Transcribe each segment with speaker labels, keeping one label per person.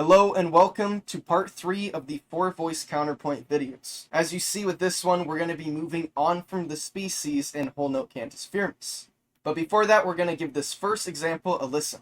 Speaker 1: Hello and welcome to part 3 of the 4-voice counterpoint videos. As you see with this one, we're going to be moving on from the species in whole note cantus firmus. But before that, we're going to give this first example a listen.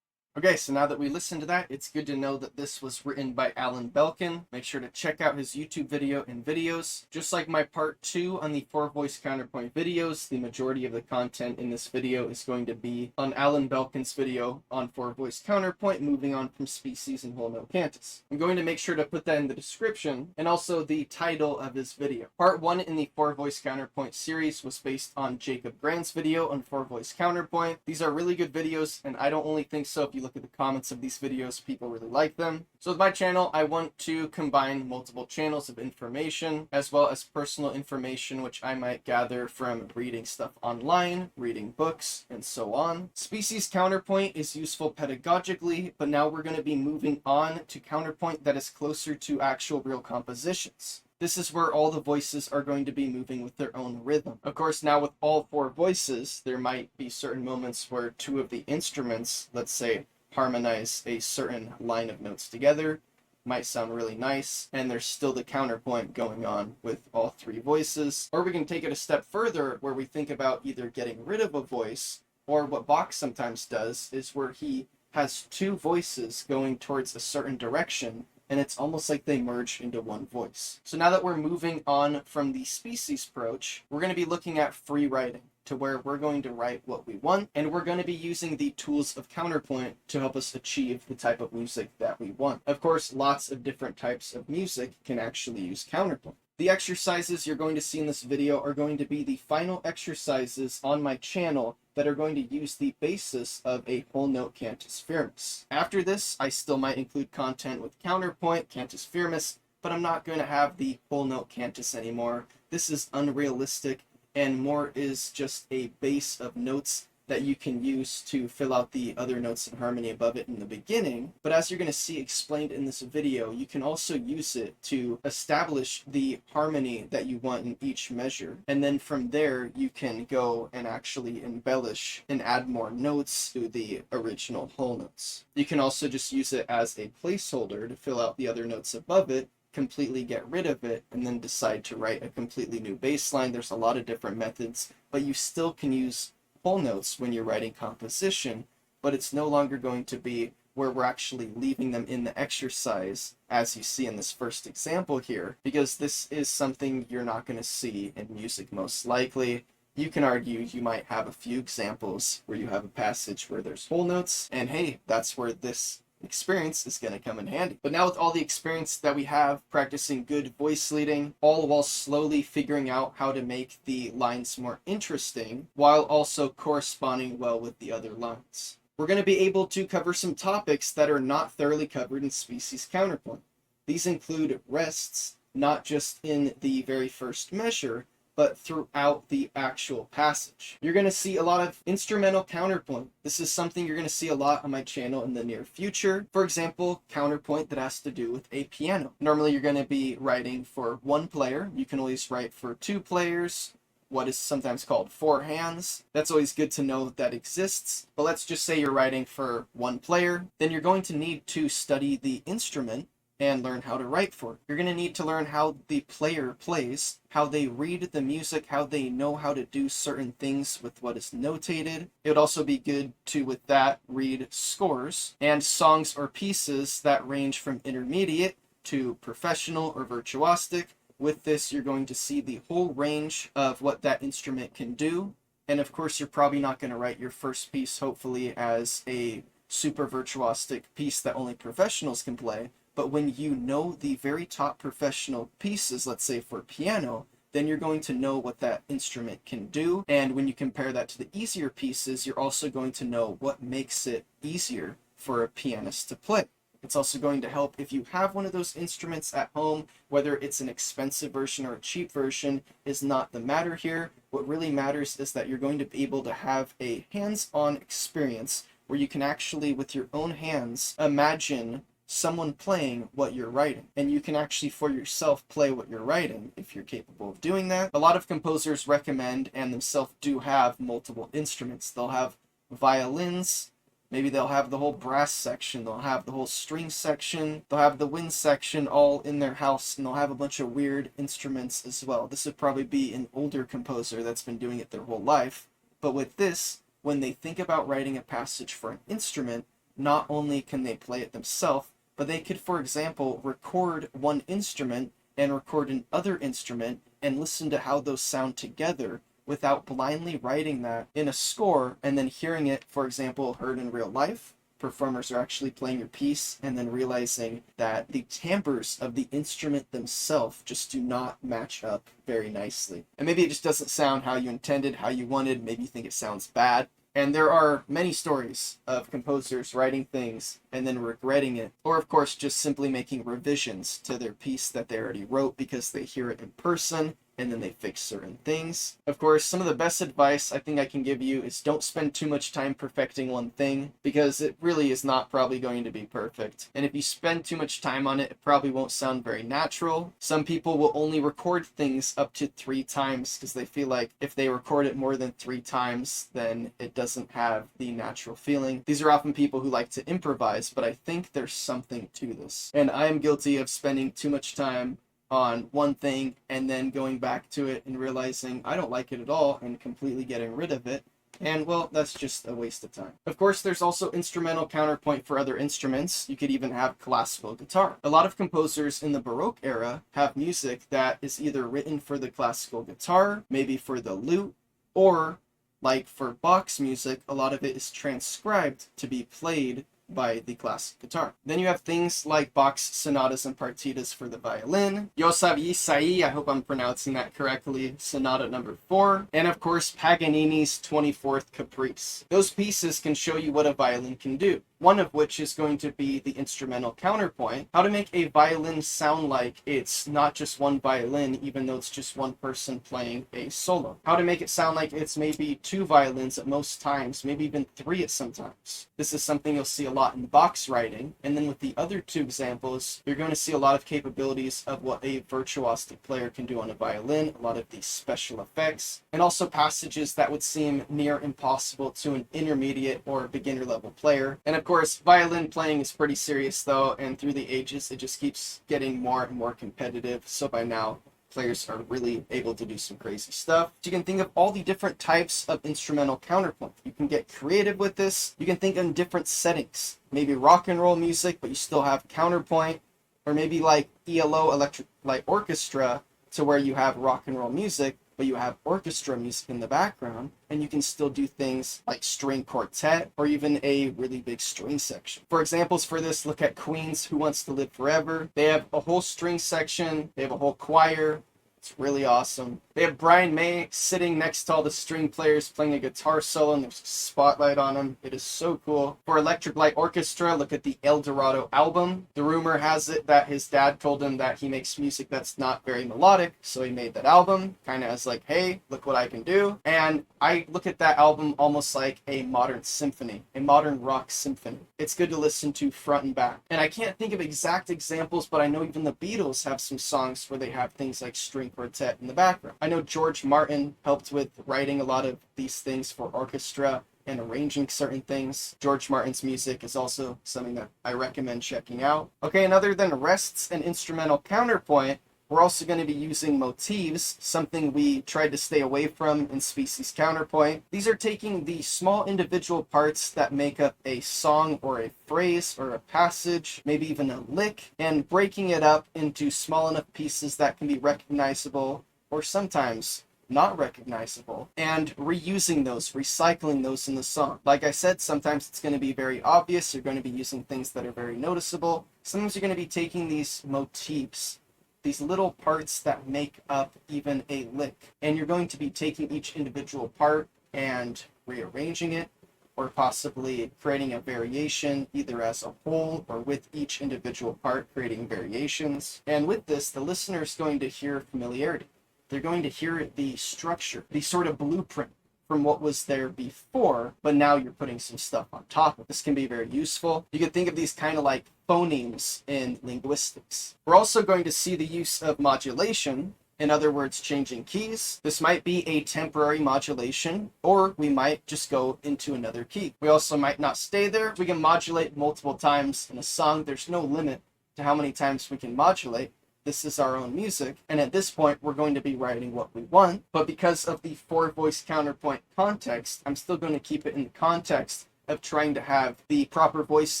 Speaker 1: Okay, so now that we listened to that, it's good to know that this was written by Alan Belkin. Make sure to check out his YouTube video and videos. Just like my part 2 on the 4-voice counterpoint videos, the majority of the content in this video is going to be on Alan Belkin's video on 4-voice counterpoint, moving on from species and whole note cantus. I'm going to make sure to put that in the description and also the title of his video. Part 1 in the 4-voice counterpoint series was based on Jacob Grand's video on 4-voice counterpoint. These are really good videos, and I don't only think so if you look at the comments of these videos, people really like them. So with my channel, I want to combine multiple channels of information as well as personal information which I might gather from reading stuff online, reading books, and so on. Species counterpoint is useful pedagogically, but now we're going to be moving on to counterpoint that is closer to actual real compositions. This is where all the voices are going to be moving with their own rhythm. Of course, now with all 4 voices, there might be certain moments where 2 of the instruments, let's say, harmonize a certain line of notes together. Might sound really nice, and there's still the counterpoint going on with all 3 voices. Or we can take it a step further where we think about either getting rid of a voice, or what Bach sometimes does is where he has 2 voices going towards a certain direction, and it's almost like they merge into one voice. So now that we're moving on from the species approach, we're going to be looking at free writing, to where we're going to write what we want, and we're going to be using the tools of counterpoint to help us achieve the type of music that we want. Of course, lots of different types of music can actually use counterpoint. The exercises you're going to see in this video are going to be the final exercises on my channel that are going to use the basis of a whole note cantus firmus. After this, I still might include content with counterpoint, cantus firmus, but I'm not going to have the whole note cantus anymore. This is unrealistic, and more is just a base of notes that you can use to fill out the other notes in harmony above it in the beginning. But as you're going to see explained in this video, you can also use it to establish the harmony that you want in each measure. And then from there, you can go and actually embellish and add more notes to the original whole notes. You can also just use it as a placeholder to fill out the other notes above it, completely get rid of it, and then decide to write a completely new bass line. There's a lot of different methods, but you still can use whole notes when you're writing composition, but it's no longer going to be where we're actually leaving them in the exercise, as you see in this first example here, because this is something you're not going to see in music most likely. You can argue you might have a few examples where you have a passage where there's whole notes, and hey, that's where this experience is going to come in handy. But now with all the experience that we have practicing good voice leading, all while slowly figuring out how to make the lines more interesting, while also corresponding well with the other lines, we're going to be able to cover some topics that are not thoroughly covered in species counterpoint. These include rests, not just in the very first measure, but throughout the actual passage. You're going to see a lot of instrumental counterpoint. This is something you're going to see a lot on my channel in the near future. For example, counterpoint that has to do with a piano. Normally you're going to be writing for 1 player. You can always write for 2 players, what is sometimes called 4 hands. That's always good to know that exists. But let's just say you're writing for 1 player. Then you're going to need to study the instrument and learn how to write for it. You're going to need to learn how the player plays, how they read the music, how they know how to do certain things with what is notated. It would also be good to, with that, read scores and songs or pieces that range from intermediate to professional or virtuosic. With this, you're going to see the whole range of what that instrument can do. And of course, you're probably not going to write your first piece, hopefully, as a super virtuosic piece that only professionals can play. But when you know the very top professional pieces, let's say for piano, then you're going to know what that instrument can do. And when you compare that to the easier pieces, you're also going to know what makes it easier for a pianist to play. It's also going to help if you have one of those instruments at home, whether it's an expensive version or a cheap version is not the matter here. What really matters is that you're going to be able to have a hands-on experience where you can actually, with your own hands, imagine someone playing what you're writing. And you can actually, for yourself, play what you're writing if you're capable of doing that. A lot of composers recommend and themselves do have multiple instruments. They'll have violins, maybe they'll have the whole brass section, they'll have the whole string section, they'll have the wind section all in their house, and they'll have a bunch of weird instruments as well. This would probably be an older composer that's been doing it their whole life. But with this, when they think about writing a passage for an instrument, not only can they play it themselves, but they could, for example, record one instrument and record another instrument and listen to how those sound together without blindly writing that in a score and then hearing it, for example, heard in real life. Performers are actually playing your piece and then realizing that the timbres of the instrument themselves just do not match up very nicely. And maybe it just doesn't sound how you intended, how you wanted, maybe you think it sounds bad. And there are many stories of composers writing things and then regretting it, or of course just simply making revisions to their piece that they already wrote because they hear it in person and then they fix certain things. Of course, some of the best advice I think I can give you is don't spend too much time perfecting one thing, because it really is not probably going to be perfect. And if you spend too much time on it, it probably won't sound very natural. Some people will only record things up to 3 times because they feel like if they record it more than 3 times, then it doesn't have the natural feeling. These are often people who like to improvise, but I think there's something to this. And I am guilty of spending too much time on one thing and then going back to it and realizing I don't like it at all and completely getting rid of it. And well, that's just a waste of time. Of course, there's also instrumental counterpoint for other instruments. You could even have classical guitar. A lot of composers in the Baroque era have music that is either written for the classical guitar, maybe for the lute, or like for Bach's music, a lot of it is transcribed to be played by the classic guitar. Then you have things like Bach's sonatas and partitas for the violin, Yosavi Sai, I hope I'm pronouncing that correctly, Sonata number 4, and of course Paganini's 24th Caprice. Those pieces can show you what a violin can do. One of which is going to be the instrumental counterpoint, how to make a violin sound like it's not just one violin, even though it's just one person playing a solo. How to make it sound like it's maybe 2 violins at most times, maybe even 3 at some times. This is something you'll see a lot in Bach's writing, and then with the other 2 examples, you're going to see a lot of capabilities of what a virtuosic player can do on a violin, a lot of these special effects, and also passages that would seem near impossible to an intermediate or beginner level player. And of course, violin playing is pretty serious though, and through the ages it just keeps getting more and more competitive, so by now players are really able to do some crazy stuff. So you can think of all the different types of instrumental counterpoint. You can get creative with this. You can think in different settings. Maybe rock and roll music, but you still have counterpoint, or maybe like ELO, electric light orchestra, to where you have rock and roll music, but you have orchestra music in the background, and you can still do things like string quartet or even a really big string section. For examples for this, look at Queen's Who Wants to Live Forever. They have a whole string section, they have a whole choir. It's really awesome. They have Brian May sitting next to all the string players playing a guitar solo, and there's a spotlight on him. It is so cool. For Electric Light Orchestra, look at the El Dorado album. The rumor has it that his dad told him that he makes music that's not very melodic, so he made that album, kind of as like, hey, look what I can do. And I look at that album almost like a modern symphony, a modern rock symphony. It's good to listen to front and back. And I can't think of exact examples, but I know even the Beatles have some songs where they have things like string quartet in the background. I know George Martin helped with writing a lot of these things for orchestra and arranging certain things. George Martin's music is also something that I recommend checking out. Okay, and other than rests and instrumental counterpoint, we're also going to be using motifs, something we tried to stay away from in species counterpoint. These are taking the small individual parts that make up a song or a phrase or a passage, maybe even a lick, and breaking it up into small enough pieces that can be recognizable or sometimes not recognizable, and reusing those, recycling those in the song. Like I said, sometimes it's going to be very obvious. You're going to be using things that are very noticeable. Sometimes you're going to be taking these motifs, these little parts that make up even a lick, and you're going to be taking each individual part and rearranging it, or possibly creating a variation either as a whole or with each individual part creating variations. And with this, the listener is going to hear familiarity. They're going to hear the structure, the sort of blueprint from what was there before, but now you're putting some stuff on top of it. This can be very useful. You can think of these kind of like phonemes in linguistics. We're also going to see the use of modulation. In other words, changing keys. This might be a temporary modulation, or we might just go into another key. We also might not stay there. We can modulate multiple times in a song. There's no limit to how many times we can modulate. This is our own music, and at this point we're going to be writing what we want, but because of the 4-voice counterpoint context, I'm still going to keep it in the context of trying to have the proper voice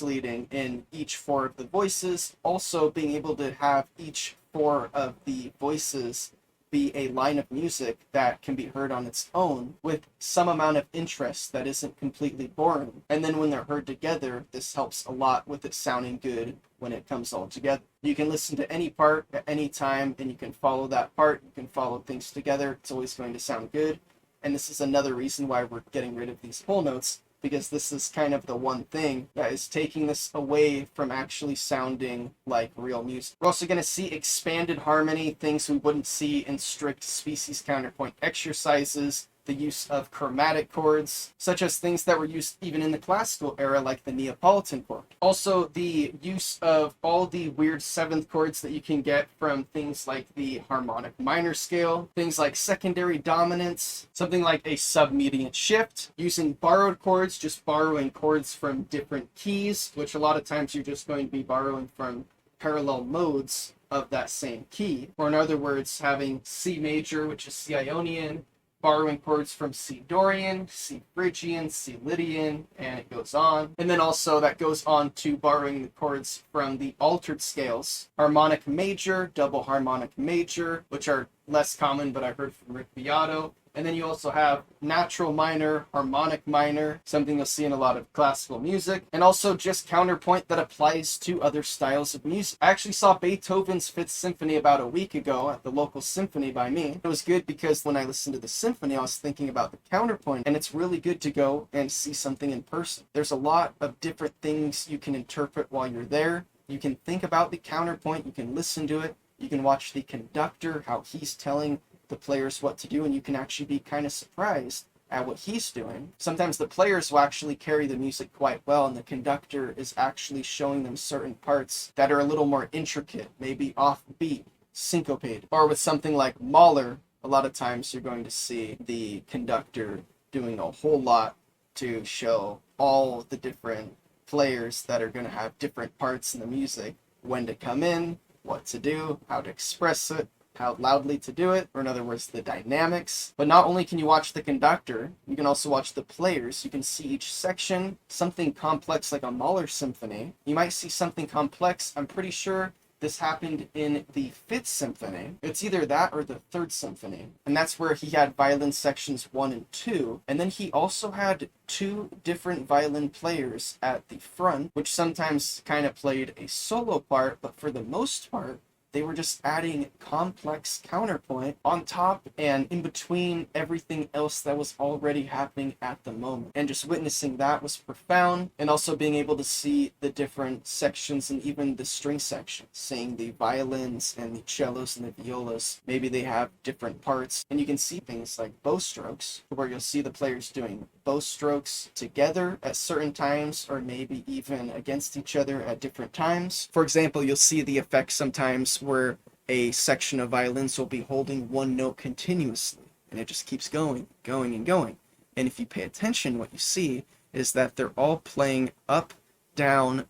Speaker 1: leading in each 4 of the voices, also being able to have each 4 of the voices be a line of music that can be heard on its own with some amount of interest that isn't completely boring. And then when they're heard together, this helps a lot with it sounding good when it comes all together. You can listen to any part at any time and you can follow that part. You can follow things together. It's always going to sound good. And this is another reason why we're getting rid of these whole notes, because this is kind of the one thing that is taking this away from actually sounding like real music. We're also going to see expanded harmony, things we wouldn't see in strict species counterpoint exercises, the use of chromatic chords, such as things that were used even in the classical era, like the Neapolitan chord. Also, the use of all the weird 7th chords that you can get from things like the harmonic minor scale, things like secondary dominance, something like a submediant shift, using borrowed chords, just borrowing chords from different keys, which a lot of times you're just going to be borrowing from parallel modes of that same key. Or in other words, having C major, which is C Ionian, borrowing chords from C Dorian, C Phrygian, C Lydian, and it goes on. And then also that goes on to borrowing the chords from the altered scales. Harmonic major, double harmonic major, which are less common, but I heard from Rick Beato. And then you also have natural minor, harmonic minor, something you'll see in a lot of classical music, and also just counterpoint that applies to other styles of music. I actually saw Beethoven's 5th Symphony about a week ago at the local symphony by me. It was good because when I listened to the symphony, I was thinking about the counterpoint, and it's really good to go and see something in person. There's a lot of different things you can interpret while you're there. You can think about the counterpoint, you can listen to it, you can watch the conductor, how he's telling the players what to do, and you can actually be kind of surprised at what he's doing. Sometimes the players will actually carry the music quite well, and the conductor is actually showing them certain parts that are a little more intricate, maybe offbeat, syncopated. Or with something like Mahler, a lot of times you're going to see the conductor doing a whole lot to show all the different players that are going to have different parts in the music, when to come in, what to do, how to express it, how loudly to do it, or in other words, the dynamics. But not only can you watch the conductor, you can also watch the players. You can see each section, something complex like a Mahler symphony. You might see something complex. I'm pretty sure this happened in the 5th Symphony. It's either that or the 3rd Symphony. And that's where he had violin sections 1 and 2. And then he also had 2 different violin players at the front, which sometimes kind of played a solo part, but for the most part, they were just adding complex counterpoint on top and in between everything else that was already happening at the moment. And just witnessing that was profound, and also being able to see the different sections and even the string section, seeing the violins and the cellos and the violas. Maybe they have different parts, and you can see things like bow strokes, where you'll see the players doing bow strokes together at certain times, or maybe even against each other at different times. For example, you'll see the effect sometimes where a section of violins will be holding one note continuously, and it just keeps going, and going. And if you pay attention, what you see is that they're all playing up, down,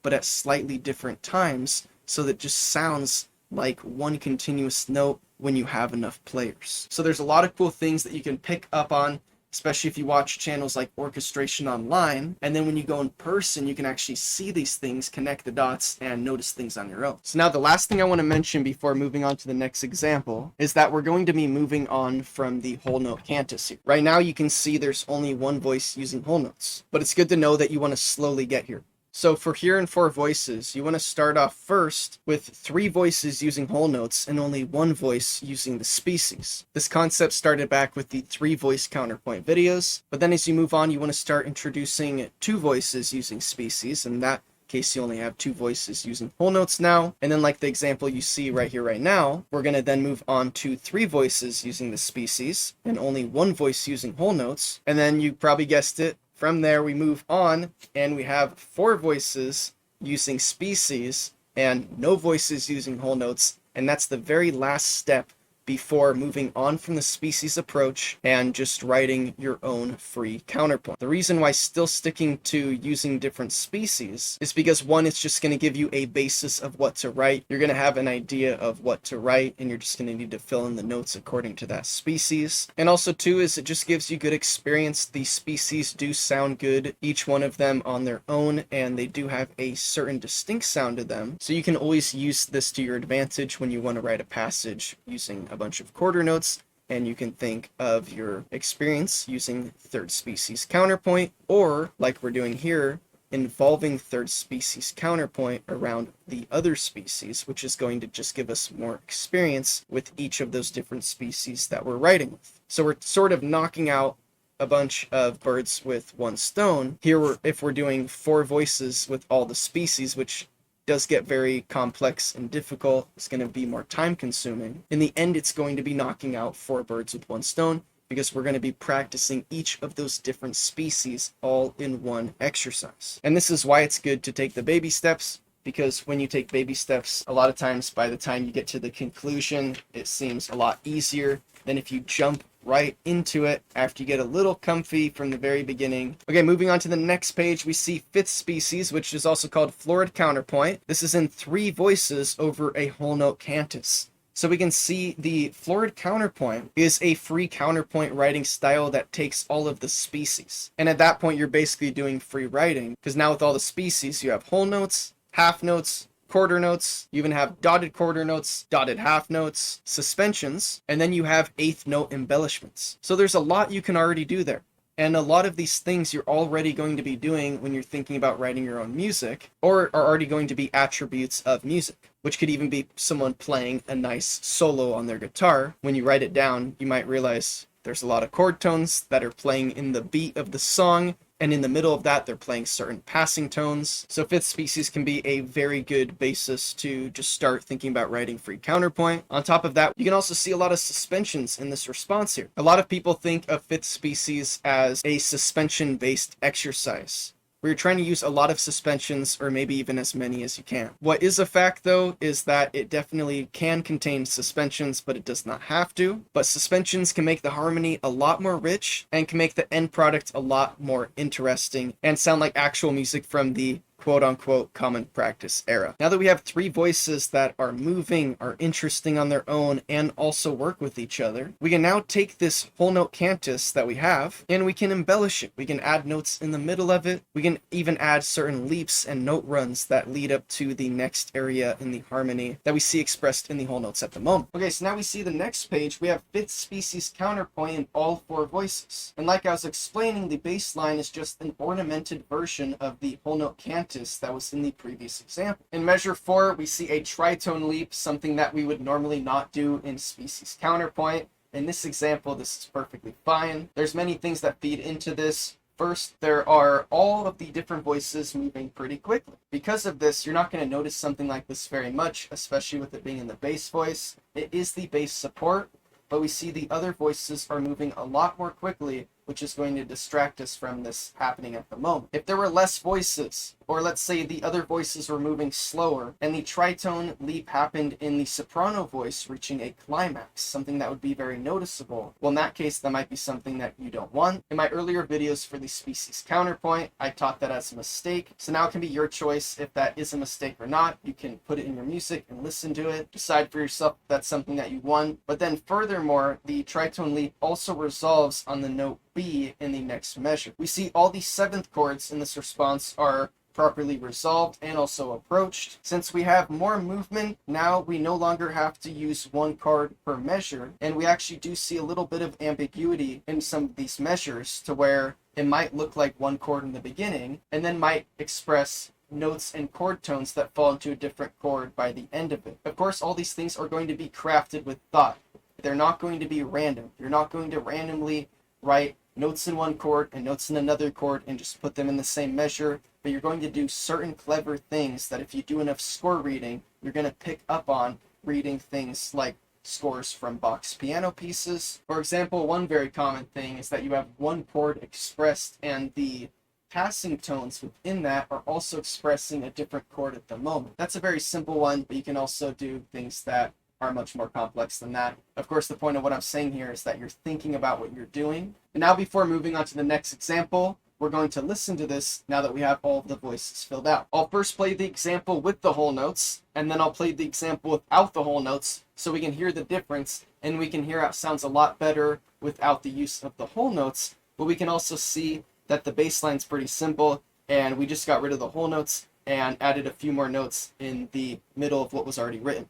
Speaker 1: but at slightly different times, so that it just sounds like one continuous note when you have enough players. So there's a lot of cool things that you can pick up on, especially if you watch channels like Orchestration Online, and then when you go in person, you can actually see these things, connect the dots, and notice things on your own. So now the last thing I want to mention before moving on to the next example is that we're going to be moving on from the whole note cantus here. Right now you can see there's only one voice using whole notes, but it's good to know that you want to slowly get here. So for here in four voices, you want to start off first with 3 voices using whole notes and only 1 voice using the species. This concept started back with the 3 voice counterpoint videos, but then as you move on, you want to start introducing 2 voices using species, and that case you only have 2 voices using whole notes now. And then like the example you see right here right now, we're going to then move on to 3 voices using the species and only 1 voice using whole notes. And then you probably guessed it, from there we move on and we have 4 voices using species and no voices using whole notes, and that's the very last step before moving on from the species approach and just writing your own free counterpoint. The reason why still sticking to using different species is because, one, it's just going to give you a basis of what to write. You're going to have an idea of what to write, and you're just going to need to fill in the notes according to that species. And also, two, is it just gives you good experience. The species do sound good, each one of them on their own, and they do have a certain distinct sound to them. So you can always use this to your advantage when you want to write a passage using a bunch of quarter notes, and you can think of your experience using third species counterpoint, or like we're doing here, involving third species counterpoint around the other species, which is going to just give us more experience with each of those different species that we're writing with. So we're sort of knocking out a bunch of birds with one stone. Here, if we're doing 4 voices with all the species, which does get very complex and difficult, it's going to be more time consuming. In the end, it's going to be knocking out 4 birds with one stone, because we're going to be practicing each of those different species all in one exercise. And this is why it's good to take the baby steps, because when you take baby steps, a lot of times by the time you get to the conclusion, it seems a lot easier than if you jump right into it after you get a little comfy from the very beginning. Okay, moving on to the next page, we see 5th species, which is also called florid counterpoint. This is in 3 voices over a whole note cantus. So we can see the florid counterpoint is a free counterpoint writing style that takes all of the species. And at that point, you're basically doing free writing, because now with all the species, you have whole notes, half notes, quarter notes, you even have dotted quarter notes, dotted half notes, suspensions, and then you have 8th note embellishments. So there's a lot you can already do there. And a lot of these things you're already going to be doing when you're thinking about writing your own music, or are already going to be attributes of music, which could even be someone playing a nice solo on their guitar. When you write it down, you might realize there's a lot of chord tones that are playing in the beat of the song, and in the middle of that, they're playing certain passing tones. So 5th species can be a very good basis to just start thinking about writing free counterpoint. On top of that, you can also see a lot of suspensions in this response here. A lot of people think of 5th species as a suspension-based exercise, where you're trying to use a lot of suspensions, or maybe even as many as you can. What is a fact, though, is that it definitely can contain suspensions, but it does not have to. But suspensions can make the harmony a lot more rich, and can make the end product a lot more interesting, and sound like actual music from the quote-unquote common practice era. Now that we have 3 voices that are moving, are interesting on their own, and also work with each other, we can now take this whole note cantus that we have, and we can embellish it. We can add notes in the middle of it. We can even add certain leaps and note runs that lead up to the next area in the harmony that we see expressed in the whole notes at the moment. Okay, so now we see the next page. We have 5th species counterpoint in all 4 voices. And like I was explaining, the bass line is just an ornamented version of the whole note cantus that was in the previous example. In measure 4, we see a tritone leap, something that we would normally not do in species counterpoint. In this example, this is perfectly fine. There's many things that feed into this. First, there are all of the different voices moving pretty quickly. Because of this, you're not going to notice something like this very much, especially with it being in the bass voice. It is the bass support, but we see the other voices are moving a lot more quickly, which is going to distract us from this happening at the moment. If there were less voices, or let's say the other voices were moving slower, and the tritone leap happened in the soprano voice reaching a climax, something that would be very noticeable, well, in that case, that might be something that you don't want. In my earlier videos for the species counterpoint, I taught that as a mistake, so now it can be your choice if that is a mistake or not. You can put it in your music and listen to it, decide for yourself if that's something that you want. But then furthermore, the tritone leap also resolves on the note B in the next measure. We see all the 7th chords in this response are properly resolved and also approached. Since we have more movement, now we no longer have to use 1 chord per measure, and we actually do see a little bit of ambiguity in some of these measures, to where it might look like 1 chord in the beginning and then might express notes and chord tones that fall into a different chord by the end of it. Of course, all these things are going to be crafted with thought. They're not going to be random. You're not going to randomly write notes in one chord and notes in another chord and just put them in the same measure, but you're going to do certain clever things that if you do enough score reading, you're going to pick up on reading things like scores from Bach's piano pieces. For example, one very common thing is that you have one chord expressed and the passing tones within that are also expressing a different chord at the moment. That's a very simple one, but you can also do things that are much more complex than that. Of course, the point of what I'm saying here is that you're thinking about what you're doing. And now before moving on to the next example, we're going to listen to this now that we have all of the voices filled out. I'll first play the example with the whole notes, and then I'll play the example without the whole notes so we can hear the difference, and we can hear how it sounds a lot better without the use of the whole notes, but we can also see that the bass line's pretty simple, and we just got rid of the whole notes and added a few more notes in the middle of what was already written.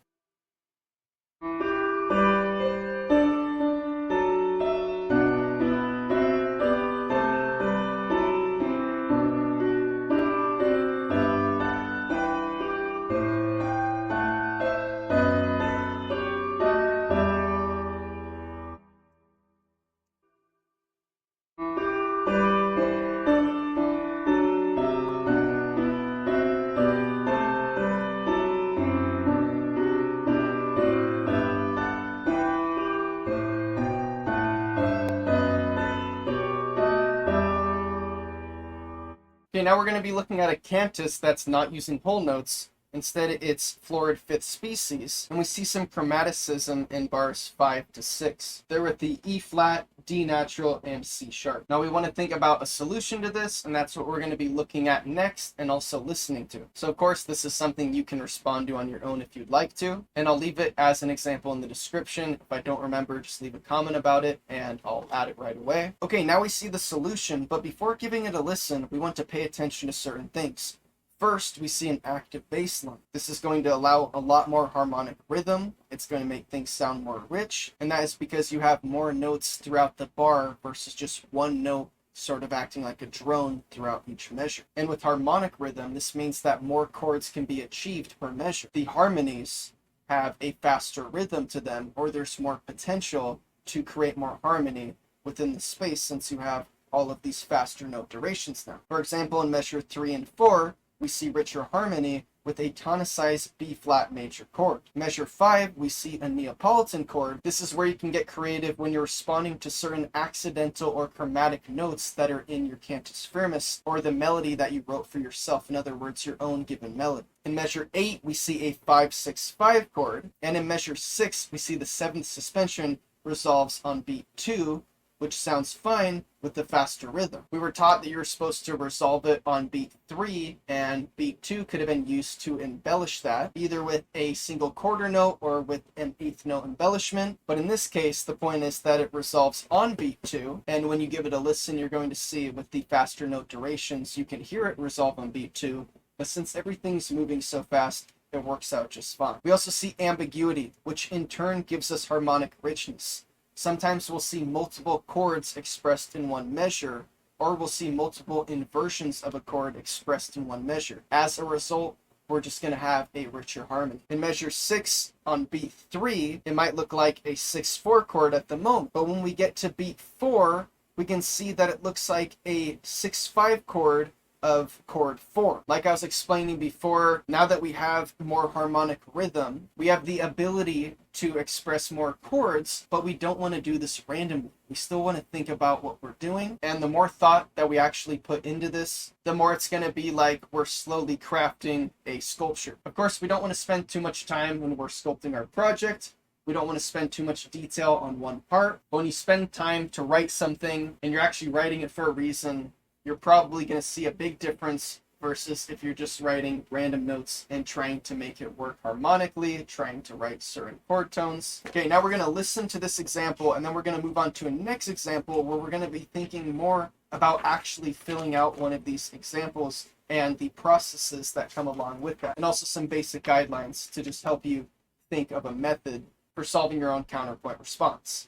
Speaker 1: Okay, now we're going to be looking at a cantus that's not using whole notes. Instead, it's florid fifth species, and we see some chromaticism in bars 5 to 6. They're with the E flat, D natural, and C sharp. Now we want to think about a solution to this, and that's what we're going to be looking at next and also listening to. So of course, this is something you can respond to on your own if you'd like to, and I'll leave it as an example in the description. If I don't remember, just leave a comment about it, and I'll add it right away. Okay, now we see the solution, but before giving it a listen, we want to pay attention to certain things. First, we see an active bass line. This is going to allow a lot more harmonic rhythm. It's going to make things sound more rich, and that is because you have more notes throughout the bar versus just one note sort of acting like a drone throughout each measure. And with harmonic rhythm, this means that more chords can be achieved per measure. The harmonies have a faster rhythm to them, or there's more potential to create more harmony within the space since you have all of these faster note durations now. For example, in measure 3 and 4, we see richer harmony with a tonicized B flat major chord. Measure 5, we see a Neapolitan chord. This is where you can get creative when you're responding to certain accidental or chromatic notes that are in your cantus firmus, or the melody that you wrote for yourself, in other words, your own given melody. In measure 8, we see a 5-6-5 chord, and in measure 6, we see the 7th suspension resolves on beat 2, which sounds fine with the faster rhythm. We were taught that you were supposed to resolve it on beat 3, and beat 2 could have been used to embellish that, either with a single quarter note or with an 8th note embellishment. But in this case, the point is that it resolves on beat 2, and when you give it a listen, you're going to see with the faster note durations, you can hear it resolve on beat 2, but since everything's moving so fast, it works out just fine. We also see ambiguity, which in turn gives us harmonic richness. Sometimes we'll see multiple chords expressed in one measure, or we'll see multiple inversions of a chord expressed in one measure. As a result, we're just going to have a richer harmony. In measure 6 on beat 3, it might look like a 6-4 chord at the moment, but when we get to beat 4, we can see that it looks like a 6-5 chord of chord 4. Like I was explaining before, now that we have more harmonic rhythm, we have the ability to express more chords, but we don't want to do this randomly. We still want to think about what we're doing, and the more thought that we actually put into this, the more it's going to be like we're slowly crafting a sculpture. Of course, we don't want to spend too much time when we're sculpting our project. We don't want to spend too much detail on one part, but when you spend time to write something, and you're actually writing it for a reason, you're probably going to see a big difference versus if you're just writing random notes and trying to make it work harmonically, trying to write certain chord tones. Okay, now we're going to listen to this example, and then we're going to move on to a next example where we're going to be thinking more about actually filling out one of these examples and the processes that come along with that, and also some basic guidelines to just help you think of a method for solving your own counterpoint response.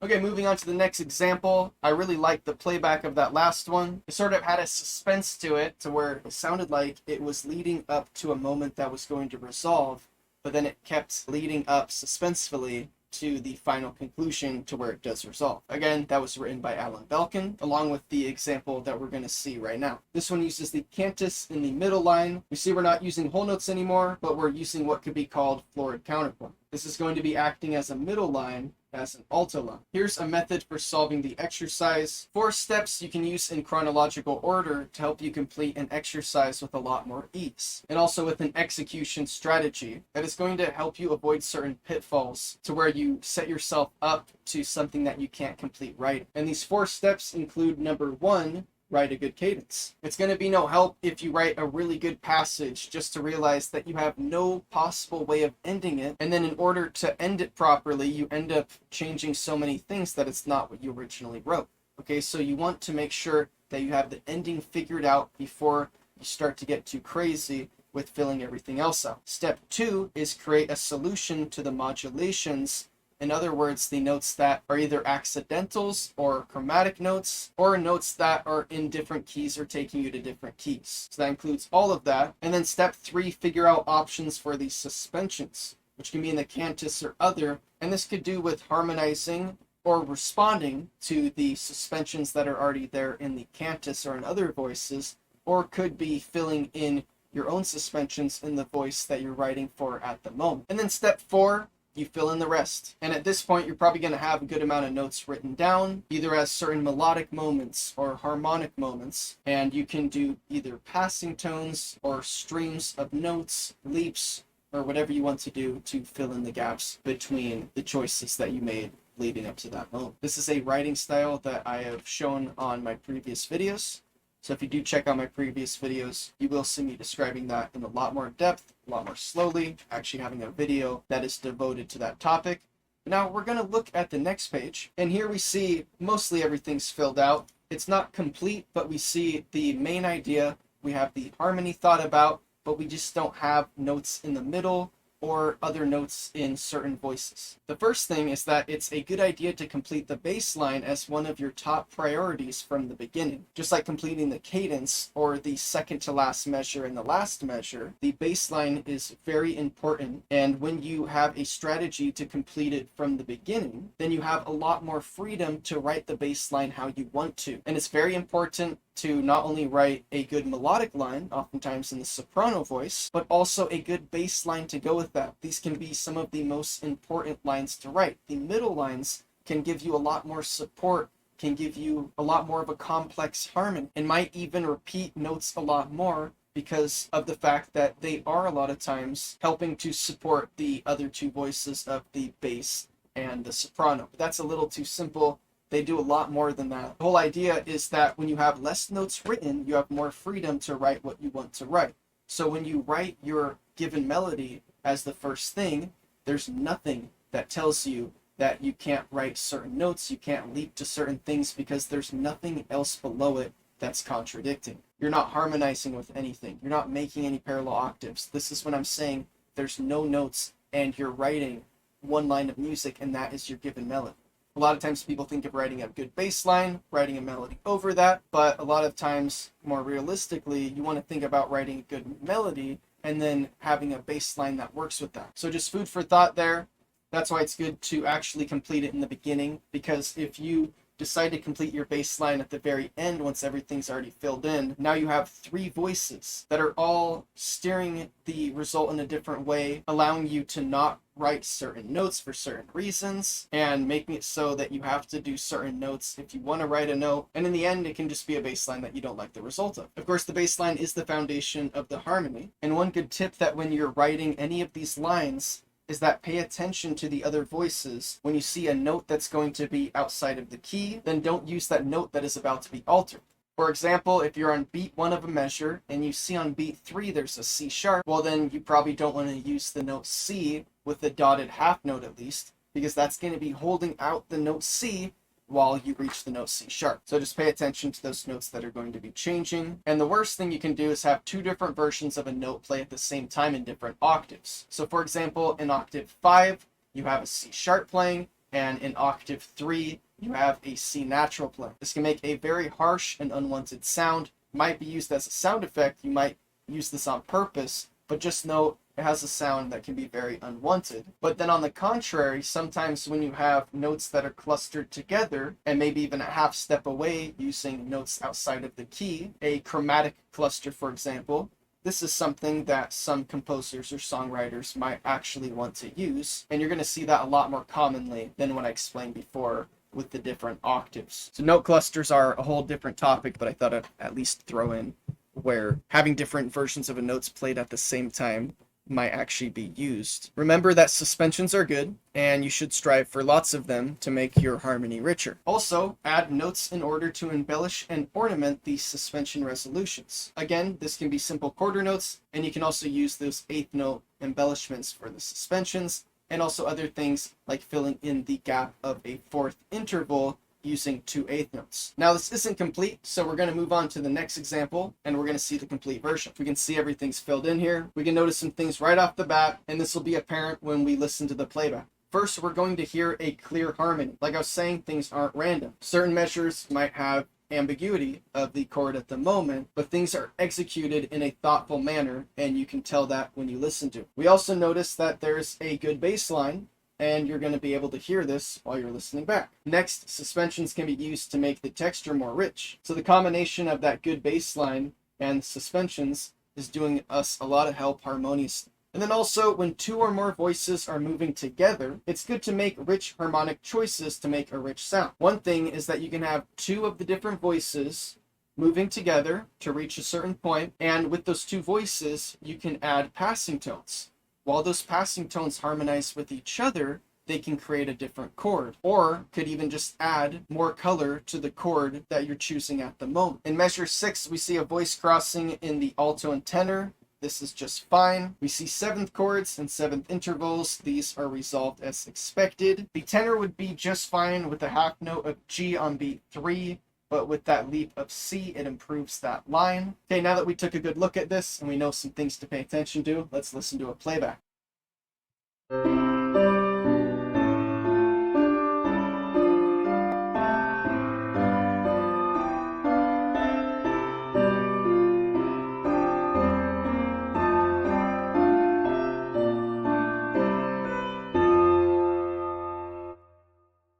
Speaker 1: Okay, moving on to the next example. I really liked the playback of that last one. It sort of had a suspense to it, to where it sounded like it was leading up to a moment that was going to resolve, but then it kept leading up suspensefully to the final conclusion to where it does resolve. Again, that was written by Alan Belkin, along with the example that we're going to see right now. This one uses the cantus in the middle line. You see we're not using whole notes anymore, but we're using what could be called florid counterpoint. This is going to be acting as a middle line, as an alto line. Here's a method for solving the exercise. 4 steps you can use in chronological order to help you complete an exercise with a lot more ease, and also with an execution strategy that is going to help you avoid certain pitfalls to where you set yourself up to something that you can't complete right. And these 4 steps include: number 1, write a good cadence. It's going to be no help if you write a really good passage just to realize that you have no possible way of ending it, and then in order to end it properly, you end up changing so many things that it's not what you originally wrote. Okay, so you want to make sure that you have the ending figured out before you start to get too crazy with filling everything else out. Step 2 is create a solution to the modulations. In other words, the notes that are either accidentals or chromatic notes, or notes that are in different keys or taking you to different keys. So that includes all of that. And then step 3, figure out options for these suspensions, which can be in the cantus or other. And this could do with harmonizing or responding to the suspensions that are already there in the cantus or in other voices, or could be filling in your own suspensions in the voice that you're writing for at the moment. And then step 4, you fill in the rest. And at this point, you're probably going to have a good amount of notes written down, either as certain melodic moments or harmonic moments. And you can do either passing tones or streams of notes, leaps, or whatever you want to do to fill in the gaps between the choices that you made leading up to that moment. This is a writing style that I have shown on my previous videos. So if you do check out my previous videos, you will see me describing that in a lot more depth, a lot more slowly, actually having a video that is devoted to that topic. Now we're going to look at the next page, and here we see mostly everything's filled out. It's not complete, but we see the main idea. We have the harmony thought about, but we just don't have notes in the middle or other notes in certain voices. The first thing is that it's a good idea to complete the bass line as one of your top priorities from the beginning. Just like completing the cadence or the second to last measure and the last measure, the bass line is very important. And when you have a strategy to complete it from the beginning, then you have a lot more freedom to write the bass line how you want to. And it's very important to not only write a good melodic line, oftentimes in the soprano voice, but also a good bass line to go with that. These can be some of the most important lines to write. The middle lines can give you a lot more support, can give you a lot more of a complex harmony, and might even repeat notes a lot more because of the fact that they are a lot of times helping to support the other 2 voices of the bass and the soprano. But that's a little too simple. They do a lot more than that. The whole idea is that when you have less notes written, you have more freedom to write what you want to write. So when you write your given melody as the first thing, there's nothing that tells you that you can't write certain notes, you can't leap to certain things, because there's nothing else below it that's contradicting. You're not harmonizing with anything. You're not making any parallel octaves. This is when I'm saying there's no notes and you're writing one line of music and that is your given melody. A lot of times people think of writing a good bass line, writing a melody over that, but a lot of times, more realistically, you want to think about writing a good melody and then having a bass line that works with that. So just food for thought there. That's why it's good to actually complete it in the beginning, because if you decide to complete your bass line at the very end once everything's already filled in, now you have 3 voices that are all steering the result in a different way, allowing you to not write certain notes for certain reasons and making it so that you have to do certain notes if you want to write a note, and in the end it can just be a bass line that you don't like the result of. Of course, the bass line is the foundation of the harmony, and one good tip that when you're writing any of these lines is that pay attention to the other voices. When you see a note that's going to be outside of the key, then don't use that note that is about to be altered. For example, if you're on beat 1 of a measure and you see on beat 3 there's a C sharp, well then you probably don't want to use the note C with the dotted half note at least, because that's going to be holding out the note C while you reach the note C sharp. So just pay attention to those notes that are going to be changing. And the worst thing you can do is have 2 different versions of a note play at the same time in different octaves. So for example, in octave 5, you have a C sharp playing, and in octave 3, you have a C natural playing. This can make a very harsh and unwanted sound. It might be used as a sound effect. You might use this on purpose, but just know it has a sound that can be very unwanted. But then on the contrary, sometimes when you have notes that are clustered together and maybe even a half step away using notes outside of the key, a chromatic cluster, for example, this is something that some composers or songwriters might actually want to use, and you're going to see that a lot more commonly than what I explained before with the different octaves. So note clusters are a whole different topic, but I thought I'd at least throw in where having different versions of a notes played at the same time might actually be used. Remember that suspensions are good, and you should strive for lots of them to make your harmony richer. Also, add notes in order to embellish and ornament these suspension resolutions. Again, this can be simple quarter notes, and you can also use those eighth note embellishments for the suspensions, and also other things like filling in the gap of a fourth interval using 2/8 notes. Now this isn't complete, so we're going to move on to the next example, and we're going to see the complete version. We can see everything's filled in here. We can notice some things right off the bat, and this will be apparent when we listen to the playback. First, we're going to hear a clear harmony. Like I was saying, things aren't random. Certain measures might have ambiguity of the chord at the moment, but things are executed in a thoughtful manner, and you can tell that when you listen to it. We also notice that there's a good bass line, and you're going to be able to hear this while you're listening back. Next, suspensions can be used to make the texture more rich. So the combination of that good bass line and suspensions is doing us a lot of help harmoniously. And then also, when two or more voices are moving together, it's good to make rich harmonic choices to make a rich sound. One thing is that you can have two of the different voices moving together to reach a certain point, and with those two voices, you can add passing tones. While those passing tones harmonize with each other, they can create a different chord, or could even just add more color to the chord that you're choosing at the moment. In measure 6, we see a voice crossing in the alto and tenor. This is just fine. We see 7th chords and 7th intervals. These are resolved as expected. The tenor would be just fine with a half note of G on beat 3, but with that leap of C, it improves that line. Okay, now that we took a good look at this and we know some things to pay attention to, let's listen to a playback.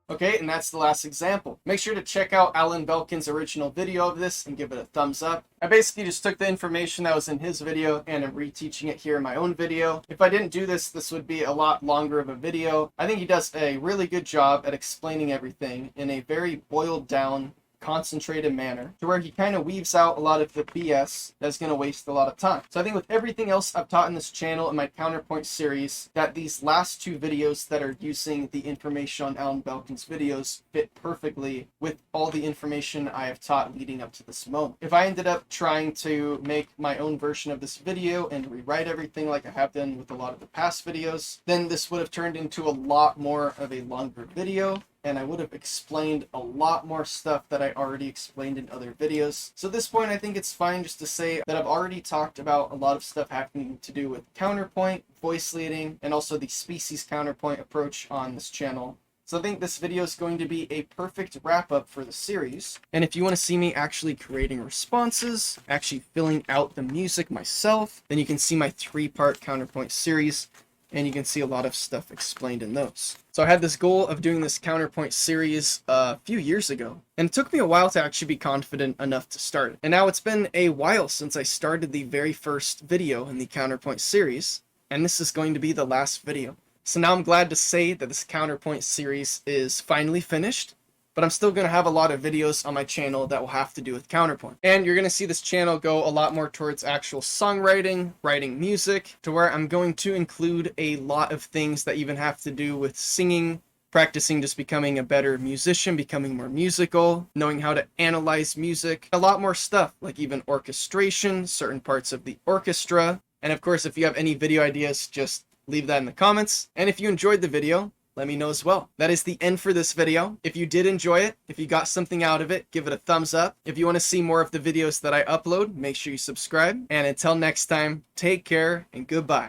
Speaker 1: Okay, and that's the last example. Make sure to check out Alan Belkin's original video of this and give it a thumbs up. I basically just took the information that was in his video and I'm reteaching it here in my own video. If I didn't do this, this would be a lot longer of a video. I think he does a really good job at explaining everything in a very boiled down, concentrated manner, to where he kind of weaves out a lot of the BS that's going to waste a lot of time. So I think with everything else I've taught in this channel in my Counterpoint series, that these last two videos that are using the information on Alan Belkin's videos fit perfectly with all the information I have taught leading up to this moment. If I ended up trying to make my own version of this video and rewrite everything like I have done with a lot of the past videos, then this would have turned into a lot more of a longer video, and I would have explained a lot more stuff that I already explained in other videos. So at this point, I think it's fine just to say that I've already talked about a lot of stuff having to do with counterpoint, voice leading, and also the species counterpoint approach on this channel. So I think this video is going to be a perfect wrap-up for the series. And if you want to see me actually creating responses, actually filling out the music myself, then you can see my 3-part Counterpoint series, and you can see a lot of stuff explained in those. So I had this goal of doing this Counterpoint series a few years ago, and it took me a while to actually be confident enough to start it. And now it's been a while since I started the very first video in the Counterpoint series, and this is going to be the last video. So now I'm glad to say that this Counterpoint series is finally finished, but I'm still going to have a lot of videos on my channel that will have to do with counterpoint. And you're going to see this channel go a lot more towards actual songwriting, writing music, to where I'm going to include a lot of things that even have to do with singing, practicing just becoming a better musician, becoming more musical, knowing how to analyze music, a lot more stuff, like even orchestration, certain parts of the orchestra. And of course, if you have any video ideas, just leave that in the comments. And if you enjoyed the video, let me know as well. That is the end for this video. If you did enjoy it, if you got something out of it, give it a thumbs up. If you want to see more of the videos that I upload, make sure you subscribe. And until next time, take care and goodbye.